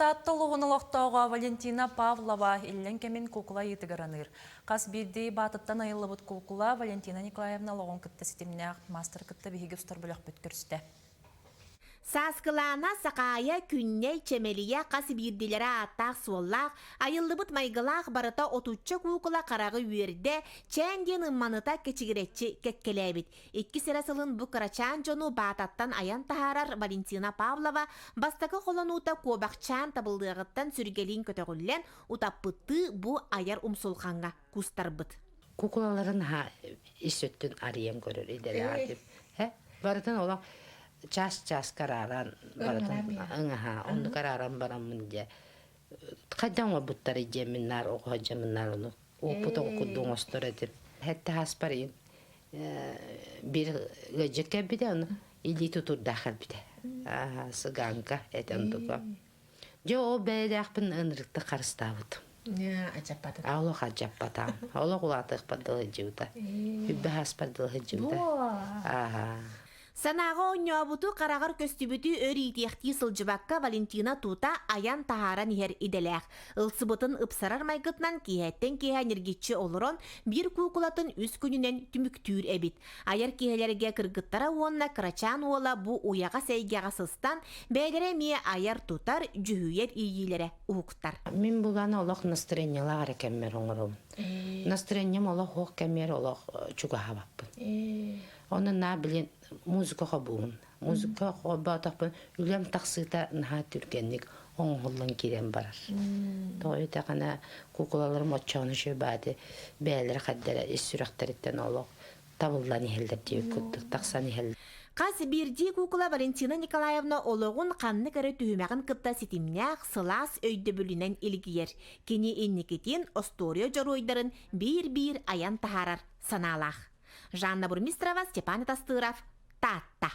Статтылығынылықтауға Валентина Павлова иллен кемін кукула етігіраныр. Қас бірдей батыттан айылы бұд кукула Валентина Николаевна лоғын кітті сетіміне мастер кітті бігігі ұстар бұлақ бүткірісті. Саскылана сақая күнней чемелия қасы бірділері аттақ суоллақ, айыллыбыт майғылақ барыта отучча кукула қарағы үйерде чәнден ұмманыта кечігіретчі кеккелебіт. Икки сірасылын бұ қарачан жону бататтан аян тахарар Валентина Павлова бастақы қолануыта кобақчан табылдығыттан сүргелін көтіғілен ұтаппытты бұ аяр ұмсулқанға күстарбыт. Кукулаларын исөттін арыем көрір едері артып. Барытын олақ час караран баратын онды караран барамын де қайдан бұттары жеміннар оқуға жеміннар оны опыт оқыдың остыр етіп хәтті хаспарин бір ғыжыққа біде оны или тұтыр дақыр біде сыганға әтен тұға жо о бәлі ақпын ұнырықты қарыстауыд Олық ажаппатам олық ұлатық бадылы жеуді үбі хаспардылы жеуді Санаға оңябуту қарағар көстүбүтү өритияхти сылжыбакка Валентина тута аян тахаран ихер иделек. Илсыбытын ыпсарар майгытнан киһеттен киһа нергитчи олорон бир кукулатын үс күнүнен түмүктүүр эбит. Аяр киһелерге кыргыттара уонна крачан уола бу уяга сейгяга сыстан бәгере мие аяр тутар жүһүйер ийилере уктар. Мен буланы олох настроениялар кеммер оңорум. Настроениям олох хок кеммер олох чуга хабаппын. Onun ne bilin müzik okuduğun, müzik okuduğun, ülem taksita nahat türkenlik, onğullan kiren barar. Doğru da kana kukulalarım açığını şöbadi, beyler kaddere isürekteritten olup, tavullan ihelder diye küttük, taksan ihelder. Қас бірді кукула Валентина Николаевна олығын қанны кәрі түйімәғін кытта сетімнәқ сылас өйді бүлінен илгiyер. Кені еннекетін осторио жаройдарын бір аян тахарар саналақ. Жанна Бурмистрова, Степан Тастыров, Тата.